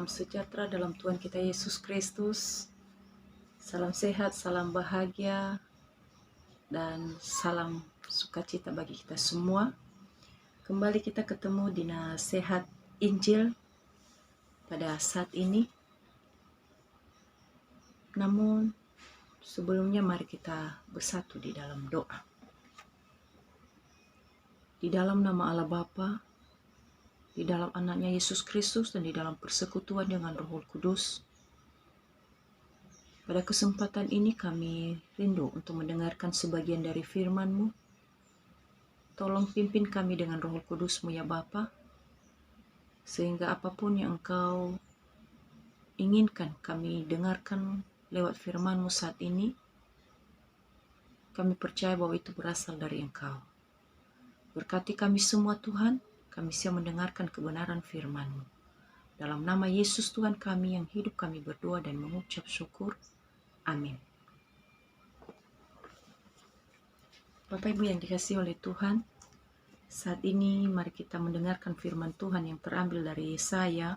Salam sejahtera dalam Tuhan kita Yesus Kristus. Salam sehat, salam bahagia, dan salam sukacita bagi kita semua. Kembali kita ketemu di nasihat Injil pada saat ini. Namun sebelumnya mari kita bersatu di dalam doa. Di dalam nama Allah Bapa, di dalam anaknya Yesus Kristus, dan di dalam persekutuan dengan Roh Kudus. Pada kesempatan ini kami rindu untuk mendengarkan sebagian dari firman-Mu. Tolong pimpin kami dengan Roh Kudus-Mu ya Bapa, sehingga apapun yang Engkau inginkan kami dengarkan lewat firman-Mu saat ini, kami percaya bahwa itu berasal dari Engkau. Berkati kami semua Tuhan, kami siap mendengarkan kebenaran firman-Mu. Dalam nama Yesus Tuhan kami yang hidup, kami berdoa dan mengucap syukur. Amin. Bapak Ibu yang dikasihi oleh Tuhan, saat ini mari kita mendengarkan firman Tuhan yang terambil dari Yesaya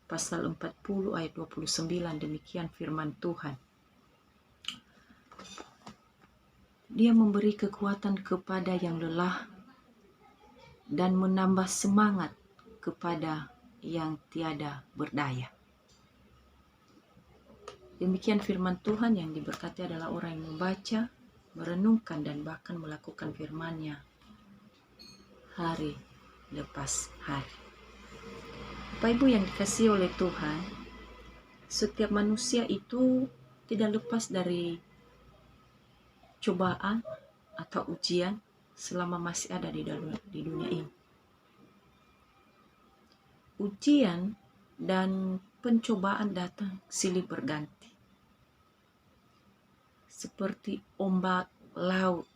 pasal 40 ayat 29. Demikian firman Tuhan. Dia memberi kekuatan kepada yang lelah dan menambah semangat kepada yang tiada berdaya. Demikian firman Tuhan. Yang diberkati adalah orang yang membaca, merenungkan, dan bahkan melakukan firman-Nya hari lepas hari. Bapak Ibu yang dikasihi oleh Tuhan, setiap manusia itu tidak lepas dari cobaan atau ujian selama masih ada di dunia ini. Ujian dan pencobaan datang silih berganti, seperti ombak laut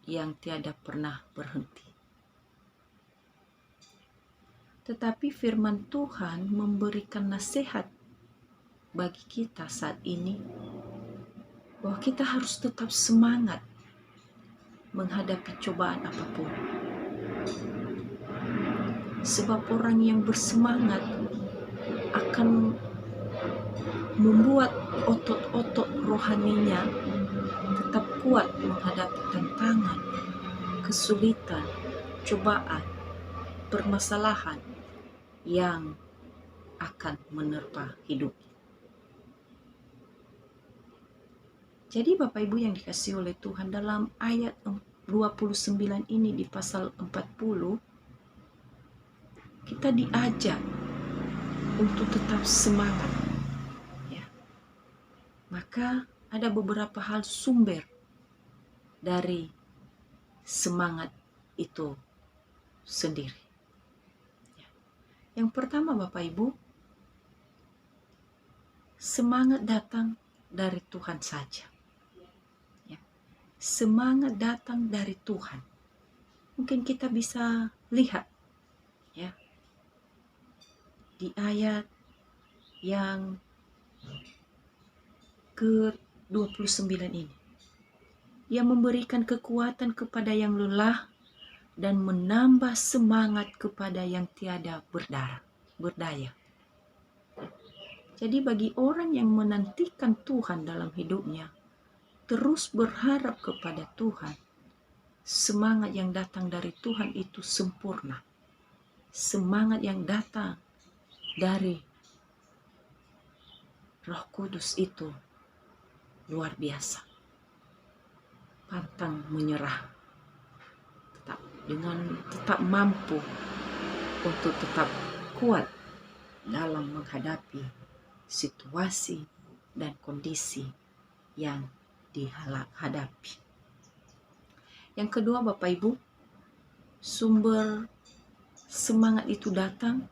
yang tiada pernah berhenti. Tetapi firman Tuhan memberikan nasihat bagi kita saat ini, bahwa kita harus tetap semangat menghadapi cobaan apapun. Sebab orang yang bersemangat akan membuat otot-otot rohaninya tetap kuat menghadapi tantangan, kesulitan, cobaan, permasalahan yang akan menerpa hidup. Jadi Bapak Ibu yang dikasihi oleh Tuhan, dalam ayat 29 ini di pasal 40, kita diajak untuk tetap semangat. Ya. Maka ada beberapa hal sumber dari semangat itu sendiri. Ya. Yang pertama Bapak Ibu, semangat datang dari Tuhan saja. Ya. Semangat datang dari Tuhan. Mungkin kita bisa lihat ya, di ayat yang ke-29 ini. Ia memberikan kekuatan kepada yang lelah dan menambah semangat kepada yang tiada berdaya. Jadi bagi orang yang menantikan Tuhan dalam hidupnya, terus berharap kepada Tuhan, semangat yang datang dari Tuhan itu sempurna. Semangat yang datang dari Roh Kudus itu luar biasa. Pantang menyerah. Tetap mampu untuk tetap kuat dalam menghadapi situasi dan kondisi yang dihadapi. Yang kedua Bapak Ibu, sumber semangat itu datang.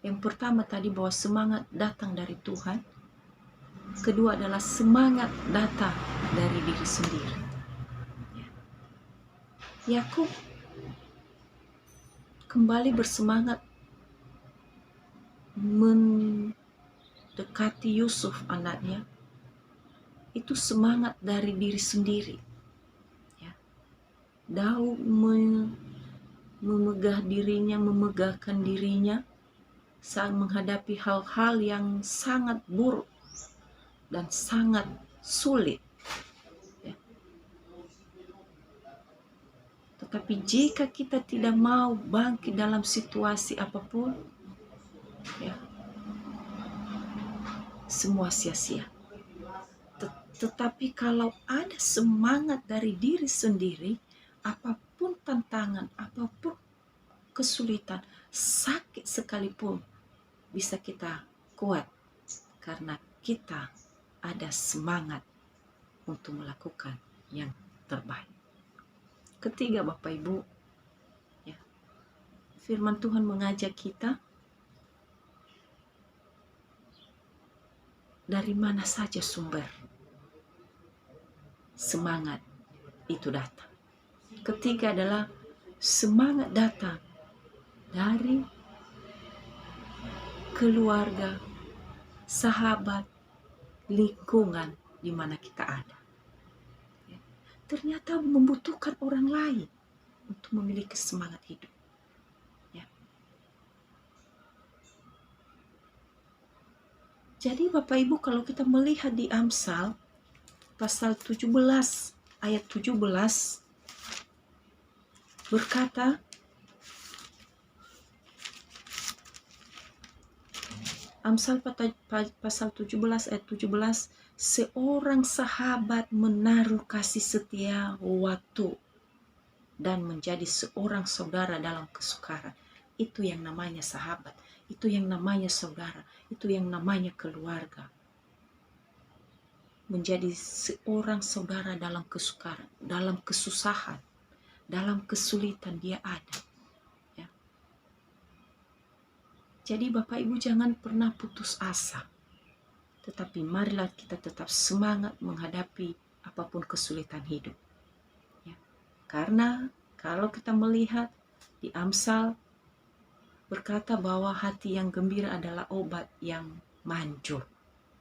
Yang pertama tadi bahwa semangat datang dari Tuhan. Kedua adalah semangat datang dari diri sendiri. Yakub kembali bersemangat mendekati Yusuf anaknya. Itu semangat dari diri sendiri. Ya. Daud memegahkan dirinya saat menghadapi hal-hal yang sangat buruk dan sangat sulit. Ya. Tetapi jika kita tidak mau bangkit dalam situasi apapun, ya, semua sia-sia. Tetapi kalau ada semangat dari diri sendiri, apapun tantangan, apapun kesulitan, sakit sekalipun, bisa kita kuat karena kita ada semangat untuk melakukan yang terbaik. Ketiga, Bapak Ibu, ya, firman Tuhan mengajak kita dari mana saja sumber semangat itu datang. Ketiga adalah semangat datang dari keluarga, sahabat, lingkungan di mana kita ada. Ya. Ternyata membutuhkan orang lain untuk memiliki semangat hidup. Ya. Jadi Bapak Ibu, kalau kita melihat di Amsal pasal 17 ayat 17 berkata, Amsal pasal 17 ayat 17, seorang sahabat menaruh kasih setia waktu dan menjadi seorang saudara dalam kesukaran. Itu yang namanya sahabat, itu yang namanya saudara, itu yang namanya keluarga. Menjadi seorang saudara dalam kesukaran, dalam kesusahan, dalam kesulitan dia ada. Ya. Jadi Bapak Ibu jangan pernah putus asa. Tetapi marilah kita tetap semangat menghadapi apapun kesulitan hidup. Ya. Karena kalau kita melihat di Amsal berkata bahwa hati yang gembira adalah obat yang manjur.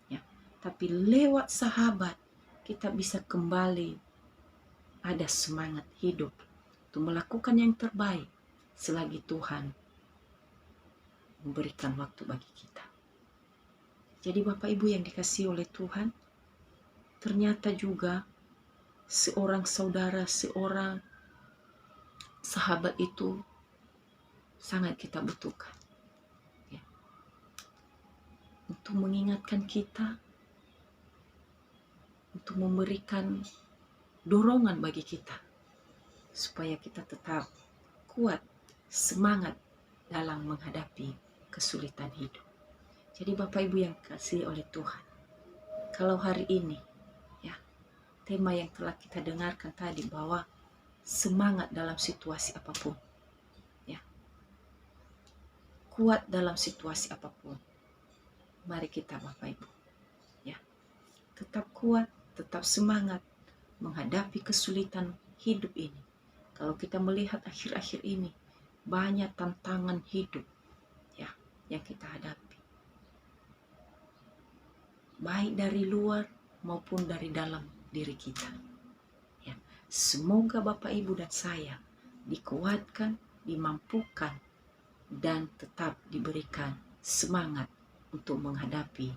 Ya. Tapi lewat sahabat kita bisa kembali ada semangat hidup untuk melakukan yang terbaik selagi Tuhan memberikan waktu bagi kita. Jadi Bapak Ibu yang dikasihi oleh Tuhan, ternyata juga seorang saudara, seorang sahabat itu sangat kita butuhkan. Ya. Untuk mengingatkan kita, untuk memberikan dorongan bagi kita, supaya kita tetap kuat, semangat dalam menghadapi kesulitan hidup. Jadi Bapak Ibu yang dikasihi oleh Tuhan, kalau hari ini ya tema yang telah kita dengarkan tadi bahwa semangat dalam situasi apapun, ya, kuat dalam situasi apapun. Mari kita Bapak Ibu ya tetap kuat, tetap semangat menghadapi kesulitan hidup ini. Kalau kita melihat akhir-akhir ini banyak tantangan hidup ya yang kita hadapi, baik dari luar maupun dari dalam diri kita. Ya, semoga Bapak Ibu dan saya dikuatkan, dimampukan, dan tetap diberikan semangat untuk menghadapi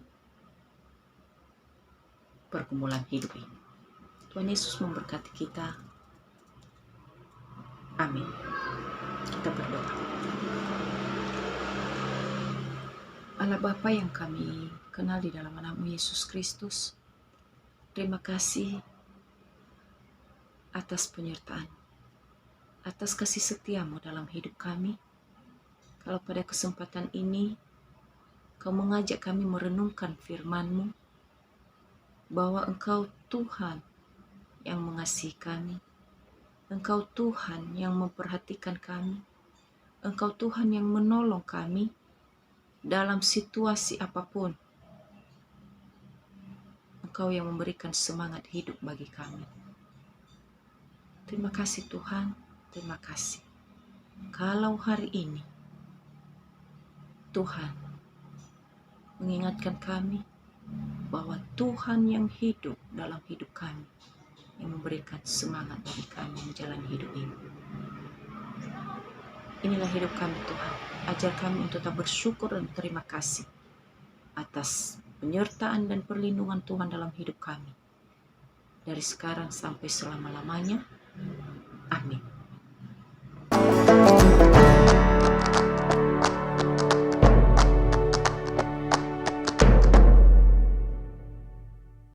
pergumulan hidup ini. Tuhan Yesus memberkati kita. Amin. Kita berdoa. Allah Bapa yang kami kenal di dalam nama Yesus Kristus, terima kasih atas penyertaan, atas kasih setiamu dalam hidup kami. Kalau pada kesempatan ini Kau mengajak kami merenungkan firman-Mu, bahwa Engkau Tuhan yang mengasihi kami, Engkau Tuhan yang memperhatikan kami, Engkau Tuhan yang menolong kami dalam situasi apapun. Engkau yang memberikan semangat hidup bagi kami. Terima kasih Tuhan, terima kasih. Kalau hari ini Tuhan mengingatkan kami bahwa Tuhan yang hidup dalam hidup kami, yang memberikan semangat bagi kami menjalani hidup ini. Inilah hidup kami Tuhan. ajar kami untuk tetap bersyukur dan terima kasih atas penyertaan dan perlindungan Tuhan dalam hidup kami. Dari sekarang sampai selama-lamanya. Amin.